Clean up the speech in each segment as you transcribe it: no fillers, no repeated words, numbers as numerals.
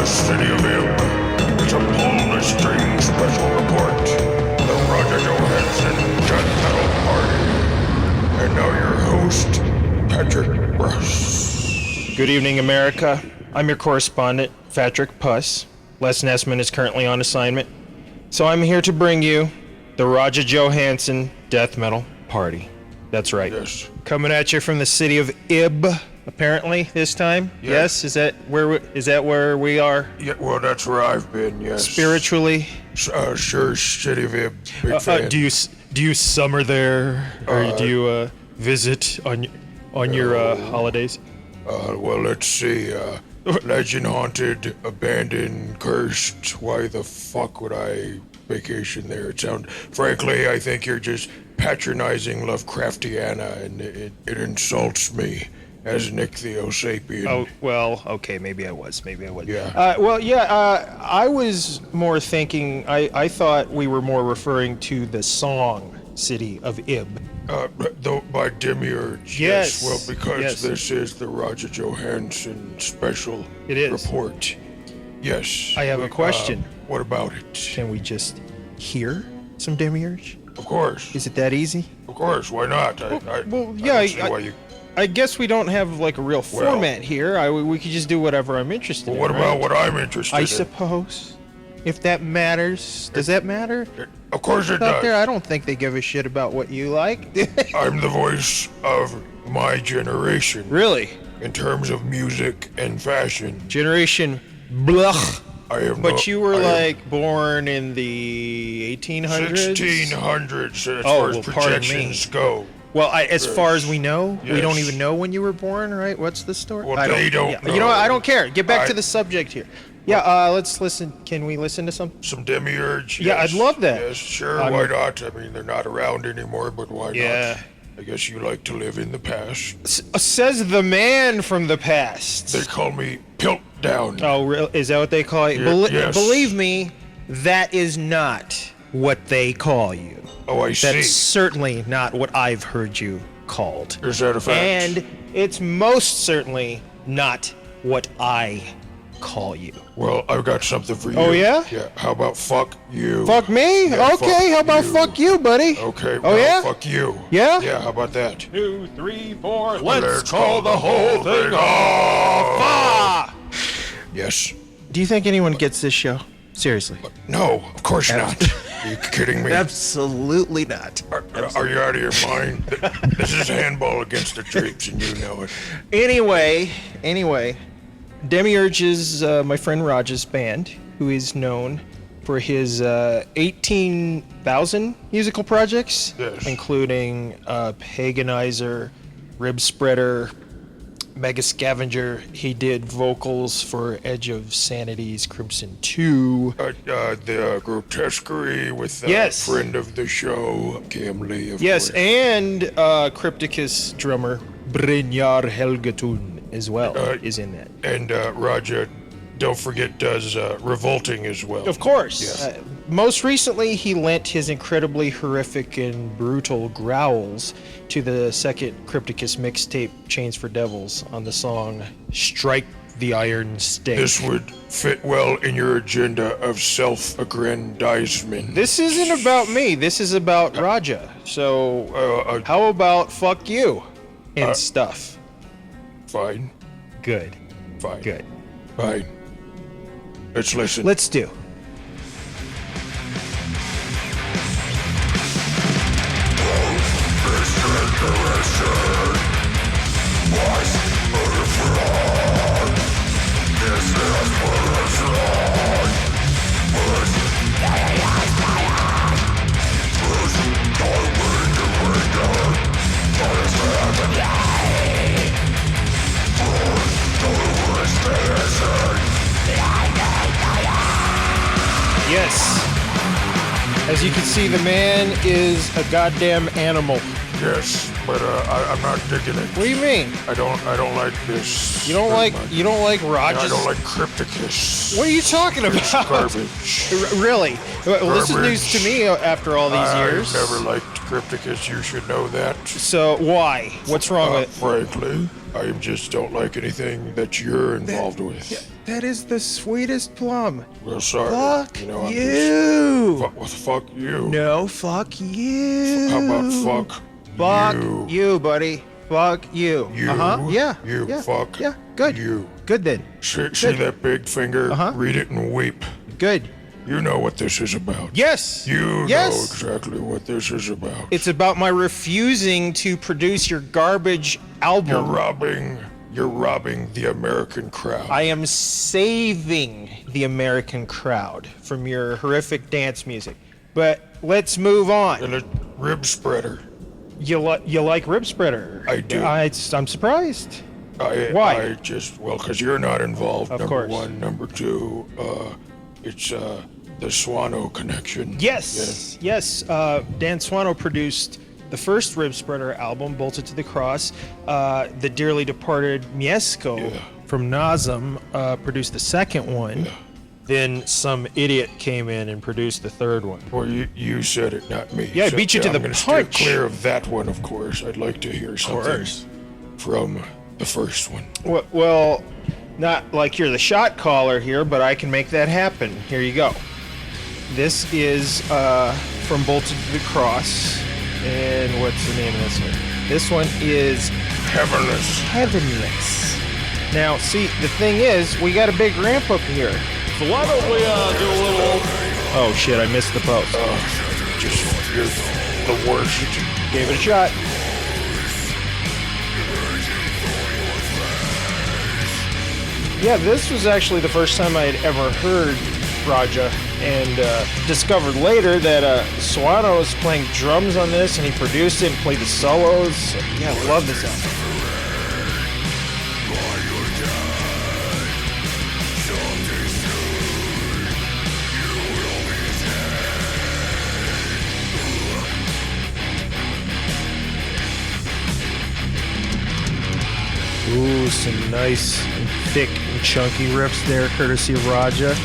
city of Ib. It's a pull-the-string special report. The Rogga Johansson Death Metal Party. And now your host, Patrick Bruss. Good evening, America. I'm your correspondent, Patrick Puss. Les Nessman is currently on assignment. So I'm here to bring you the Rogga Johansson Death Metal Party. That's right. Yes. Coming at you from the city of Ib, apparently, this time. Yes? Is that where we are? Yeah, well, that's where I've been, yes. Spiritually? Sure, city of Ib. Big fan. Do you summer there? Or do you visit on your holidays? Well, let's see. Legend haunted, abandoned, cursed. Why the fuck would I vacation there? Frankly, I think you're just patronizing Lovecraftiana, and it insults me as Nick the Sapien. Oh, well, okay, maybe I was. Yeah. I was more thinking, I thought we were more referring to the song City of Ib. By DEMIURG. Yes. Well, because yes. This is the Rogga Johansson special report. Yes. I have a question. What about it? Can we just hear some DEMIURG? Of course. Is it that easy? Of course. Why not? I guess we don't have like a real format here. We could just do whatever I'm interested in. What about what I'm interested in? I suppose. If that matters. Does that matter? Of course it Out does. there, I don't think they give a shit about what you like. I'm the voice of my generation. Really? In terms of music and fashion. Generation blah. But you were born in the 1800s? 1600s as far as projections go. Well, as far as we know, yes. We don't even know when you were born, right? What's the story? Well, they don't know. You know what? I don't care. Get back to the subject here. Yeah, let's listen. Can we listen to some? Some DEMIURG? Yeah, yes. I'd love that. Yes, sure, why not? I mean, they're not around anymore, but why not? I guess you like to live in the past. Says the man from the past. They call me Piltdown. Oh, really? Is that what they call you? Yes. Believe me, that is not what they call you. Oh, I see. That's certainly not what I've heard you called. Is that a fact? And it's most certainly not what I call you. Well, I've got something for you. Oh, yeah? Yeah, how about fuck you? Fuck me? Yeah, okay, how about fuck you, buddy? Okay, well, yeah? Fuck you. Yeah? Yeah, how about that? 2, 3, 4, let's call the whole thing off! Ah! Yes. Do you think anyone gets this show? Seriously. No, of course not. Are you kidding me? Absolutely not. Are you out of your mind? This is handball against the drapes, and you know it. Anyway, DEMIURG is my friend Rogga's band, who is known for his 18,000 musical projects, yes. including PAGANIZER, RIBSPREADER, Mega Scavenger. He did vocals for Edge of Sanity's Crimson 2. The Grotesquerie with friend of the show, Cam Lee, of course. And Crypticus drummer Brynjar Helgatun as well is in that. And Rogga, don't forget, does Revolting as well. Of course. Yes. Most recently, he lent his incredibly horrific and brutal growls to the second Crypticus mixtape, Chains for Devils, on the song Strike the Iron Stake. This would fit well in your agenda of self-aggrandizement. This isn't about me. This is about Rogga. So, how about fuck you and stuff? Fine. Good. Fine. Good. Fine. Let's listen. Let's do. Yes. As you can see, the man is a goddamn animal. Yes, but I'm not digging it. What do you mean? I don't like this. You don't like Rogga's? I don't like Crypticus. What are you talking about? It's garbage. Really? Well, this is Garbage. news to me after all these years. I've never liked Crypticus. You should know that. So why? What's wrong with it? Frankly, I just don't like anything that you're involved with. That is the sweetest plum. Well, sorry. Fuck I'm you. Fuck you. No, fuck you. How about fuck Fuck you, buddy. Fuck you. You. Yeah. You. Yeah. Fuck. Yeah. Good. You. Good then. See that big finger? Read it and weep. Good. You know what this is about. Yes. You know exactly what this is about. It's about my refusing to produce your garbage album. You're robbing the American crowd. I am saving the American crowd from your horrific dance music. But let's move on. And a rib spreader. You like RIBSPREADER? I do. I'm surprised. Why? Because you're not involved. Of number course. one. Number two, it's the Swano connection. Yes. Dan Swano produced the first RIBSPREADER album, Bolted to the Cross. The dearly departed Mieszko from Nazem produced the second one. Yeah. Then some idiot came in and produced the third one. Well, you said it, not me. Yeah, I beat you to the I'm gonna punch. Steer clear of that one, of course. I'd like to hear something from the first one. Well, not like you're the shot caller here, but I can make that happen. Here you go. This is from Bolted to the Cross. And what's the name of this one? This one is Heavenless. Now, see, the thing is, we got a big ramp up here. So why don't we do a little... Oh, shit, I missed the post. You're the worst. Gave it a shot. Yeah, this was actually the first time I had ever heard Rogga, and discovered later that Swano was playing drums on this, and he produced it and played the solos. Yeah, I love this album. Ooh, some nice and thick and chunky riffs there, courtesy of Rogga.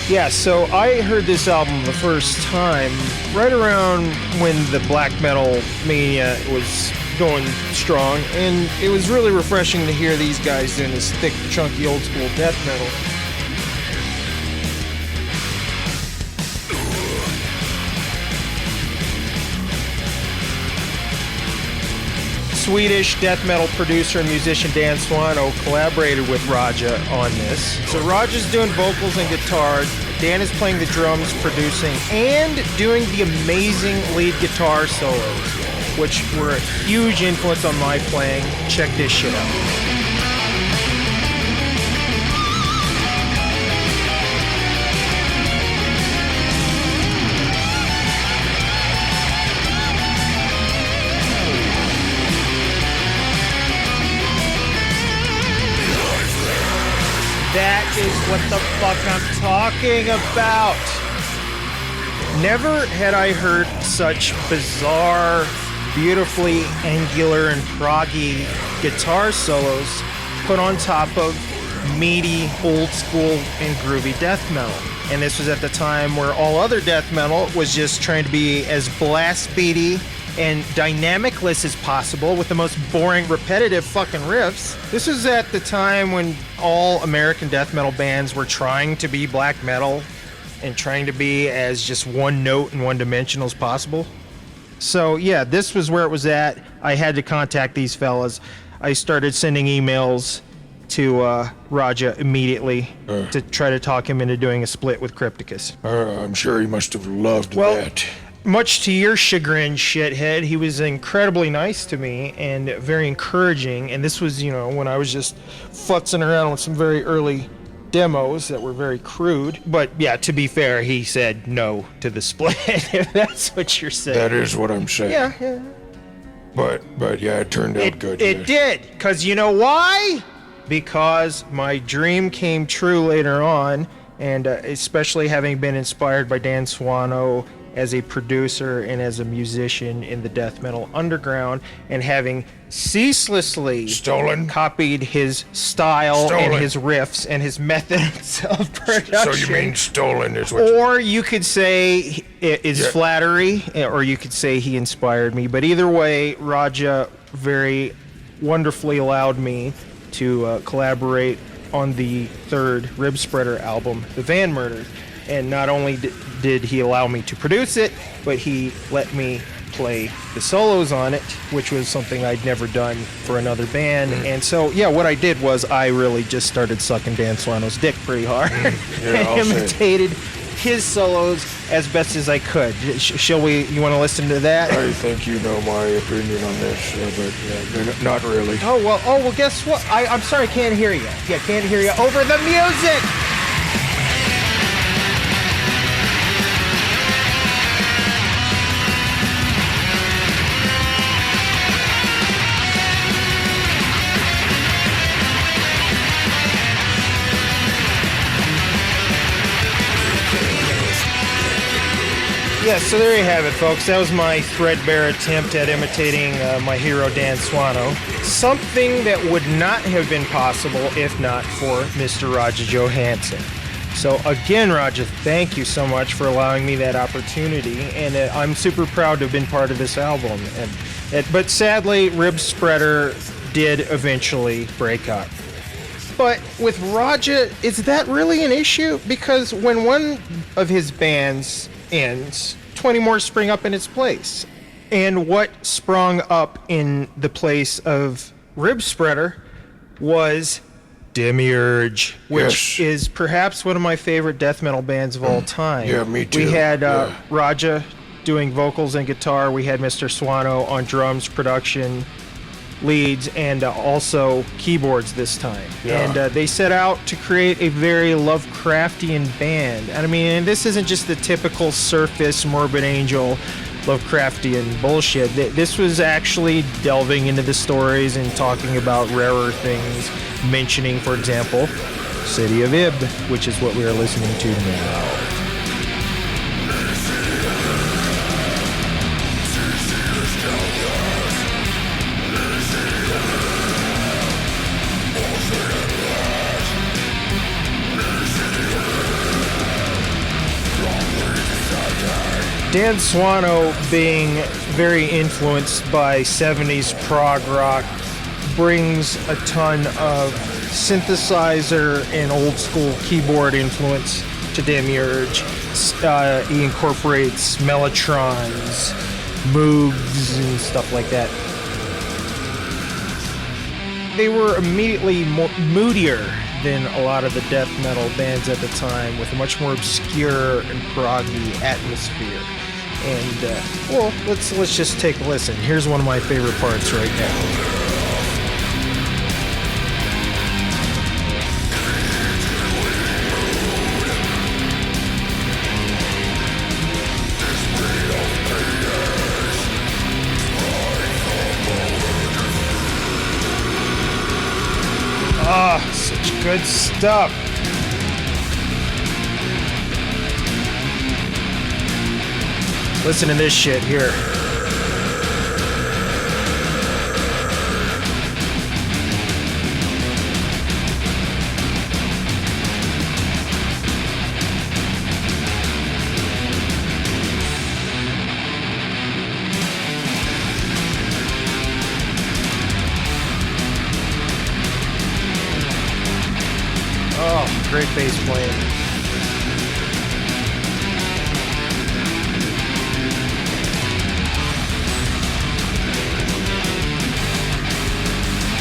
Yeah, so I heard this album the first time right around when the black metal mania was going strong, and it was really refreshing to hear these guys doing this thick, chunky, old school death metal. Swedish death metal producer and musician Dan Swano collaborated with Rogga on this. So Rogga's doing vocals and guitar, Dan is playing the drums, producing, and doing the amazing lead guitar solos, which were a huge influence on my playing. Check this shit out. That is what the fuck I'm talking about. Never had I heard such bizarre, beautifully angular and proggy guitar solos put on top of meaty, old school and groovy death metal. And this was at the time where all other death metal was just trying to be as blast beaty and dynamicless as possible with the most boring, repetitive fucking riffs. This was at the time when all American death metal bands were trying to be black metal and trying to be as just one note and one dimensional as possible. So yeah, this was where it was at. I had to contact these fellas. I started sending emails to Rogga immediately to try to talk him into doing a split with Crypticus. I'm sure he must have loved that. Much to your chagrin, shithead, he was incredibly nice to me and very encouraging. And this was, when I was just futzing around with some very early demos that were very crude. But yeah, to be fair, he said no to the split, if that's what you're saying. That is what I'm saying. Yeah. But yeah, it turned out good. It did, because you know why? Because my dream came true later on, and especially having been inspired by Dan Swano as a producer and as a musician in the death metal underground, and having ceaselessly copied his style and his riffs and his methods of production. So you mean stolen is what? Or you could say it's flattery, or you could say he inspired me. But either way, Rogga very wonderfully allowed me to collaborate on the third RIBSPREADER album, The Van Murder. And not only did he allow me to produce it, but he let me play the solos on it, which was something I'd never done for another band. And so, yeah, what I did was I really just started sucking Dan Swano's dick pretty hard and imitated his solos as best as I could. Shall we? You want to listen to that? I think you know my opinion on this, but not really. Oh well. Guess what? I'm sorry, I can't hear you. Yeah, can't hear you over the music. Yeah, so there you have it, folks. That was my threadbare attempt at imitating my hero, Dan Swano. Something that would not have been possible if not for Mr. Rogga Johansson. So again, Rogga, thank you so much for allowing me that opportunity, and I'm super proud to have been part of this album. But sadly, RIBSPREADER did eventually break up. But with Rogga, is that really an issue? Because when one of his bands ends, 20 more spring up in its place. And what sprung up in the place of RIBSPREADER was DEMIURG, which is perhaps one of my favorite death metal bands of all time. Yeah, me too. We had Rogga doing vocals and guitar. We had Mr. Swano on drums, production, leads, and also keyboards this time. And they set out to create a very Lovecraftian band. And I mean, and this isn't just the typical surface Morbid Angel Lovecraftian bullshit. This was actually delving into the stories and talking about rarer things, mentioning, for example, City of Ib, which is what we are listening to now. Dan Swano, being very influenced by 70s prog rock, brings a ton of synthesizer and old school keyboard influence to DEMIURG. He incorporates mellotrons, moogs, and stuff like that. They were immediately moodier than a lot of the death metal bands at the time, with a much more obscure and proggy atmosphere. And well, let's just take a listen. Here's one of my favorite parts right now. Ah, such good stuff. Listen to this shit here. Oh, great bass playing.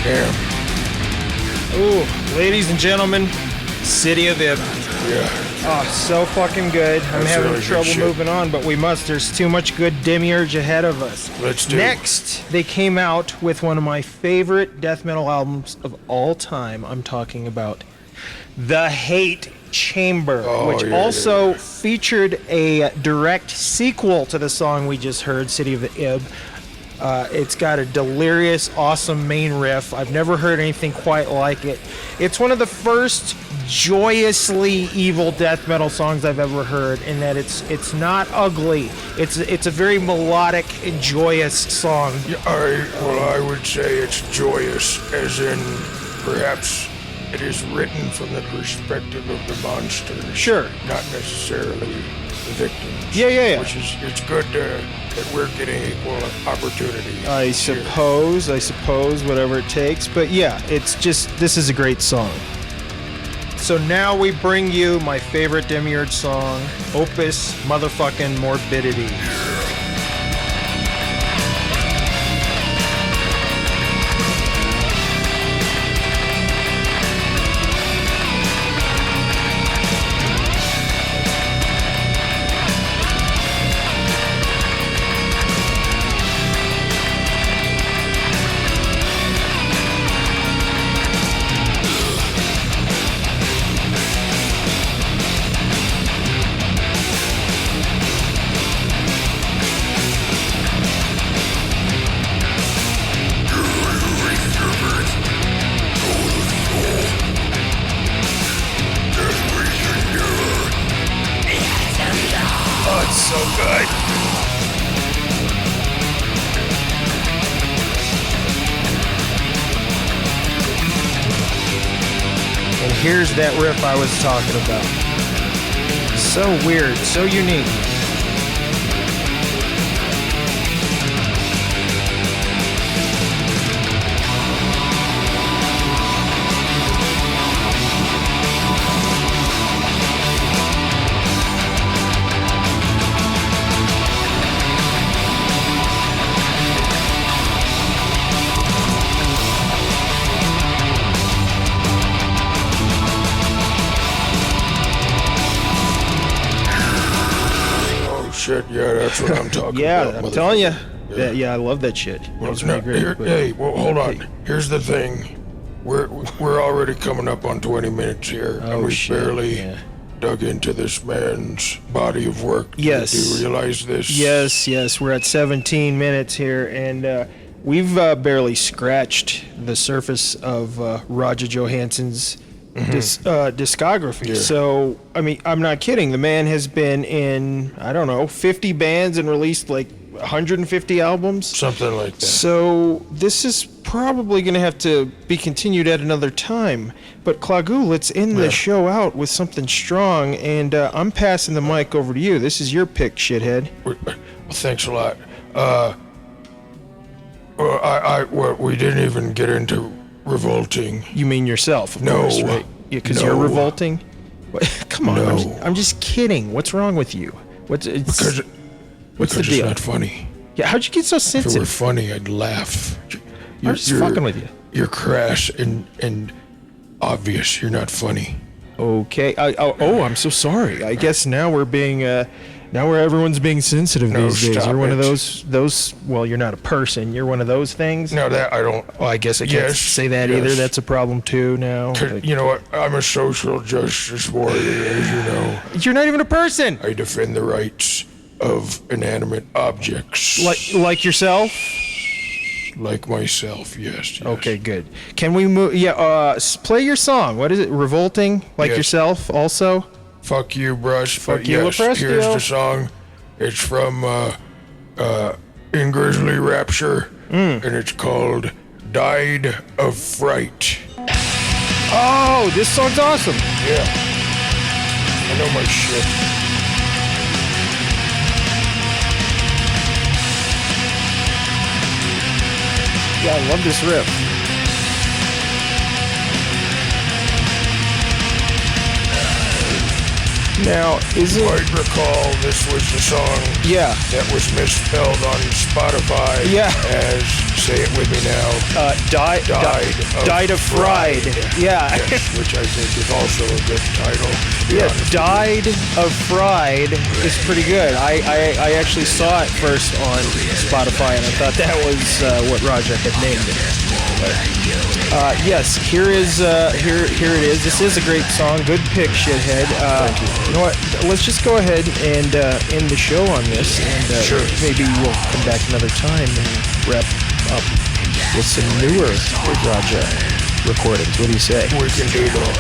Damn. Ooh, ladies and gentlemen, City of Ib. Yeah. Oh, so fucking good. I'm having really trouble good shit. moving on, but we must. There's too much good DEMIURG ahead of us. Let's do it. Next, they came out with one of my favorite death metal albums of all time. I'm talking about The Hate Chamber, which also featured a direct sequel to the song we just heard, City of Ib. It's got a delirious, awesome main riff. I've never heard anything quite like it. It's one of the first joyously evil death metal songs I've ever heard, in that it's not ugly. It's a very melodic and joyous song. Yeah, I would say it's joyous, as in perhaps it is written from the perspective of the monsters. Sure. Not necessarily the victims. Yeah. Which is, it's good that we're getting equal opportunity. I suppose, whatever it takes. But yeah, it's just, this is a great song. So now we bring you my favorite Demiurge song, Opus Motherfucking Morbidity. So good. And here's that riff I was talking about. So weird, so unique. Shit, yeah, that's what I'm talking Yeah, about. I'm telling you. Yeah, I love that shit. Well, It's really great. hey, well, hold on. Here's the thing. We're already coming up on 20 minutes here, and we barely dug into this man's body of work. Yes. Do you realize this? Yes. We're at 17 minutes here, and we've barely scratched the surface of Rogga Johansson's discography. Yeah. So, I mean, I'm not kidding. The man has been in, I don't know, 50 bands and released like 150 albums. Something like that. So, this is probably going to have to be continued at another time. But, Klaggu, let's end the show out with something strong, and I'm passing the mic over to you. This is your pick, shithead. Well, thanks a lot. We didn't even get into revolting. You mean yourself, of No. course, right? Yeah, because you're No. revolting? Come on, No. I'm just kidding. What's wrong with you? What's the Because deal? it's not funny. Yeah, how'd you get so If it were sensitive? funny, I'd laugh. I'm just fucking with you. You're crass and obvious. You're not funny. Okay. I'm so sorry. I guess now we're being, everyone's being sensitive No, these days. stop You're one of it. those, well, you're not a person. You're one of those things. No, that I don't. Well, I guess I can't Yes, say that either. yes. That's a problem too now. You know what? I'm a social justice warrior, as you know. You're not even a person. I defend the rights of inanimate objects. Like yourself? Like myself, yes. Okay, good. Can we move? Yeah, play your song. What is it? Revolting? Like Yes. yourself also? Fuck you, Bruss. Fuck but you, yes, Loprestio. here's the song. It's from In Grizzly Rapture, and it's called Died of Fright. Oh, this song's awesome. Yeah. I know my shit. Yeah, I love this riff. Now, is You it? might recall this was the song Yeah. that was misspelled on Spotify Yeah. as, say it with me now, Died of Fried. Yeah. Yes, which I think is also a good title. to be Yeah, honest with you. Died of Fried is pretty good. I actually saw it first on Spotify, and I thought that was what Roger had named it. Yes, here it is. This is a great song. Good pick, shithead. Thank you. You know what? Let's just go ahead and end the show on this, and Sure. maybe we'll come back another time and wrap up with some newer Roger. recordings. What do you say? We can do that.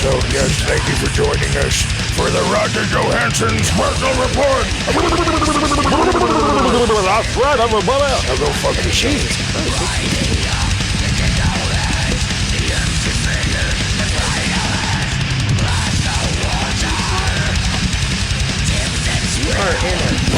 So, yes, thank you for joining us for the Rogga Johansson's personal report. That's right, everybody. Now go fuck yourself. Jesus Christ. You are in it.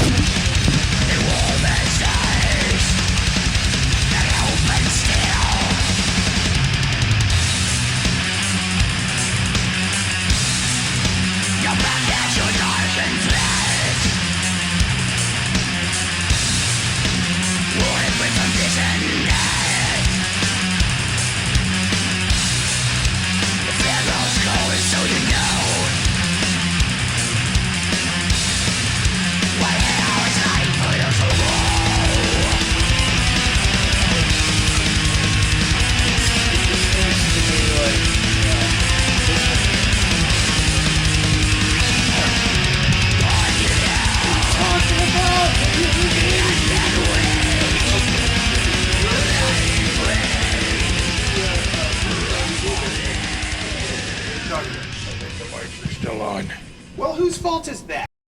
Still on. Well, whose fault is that?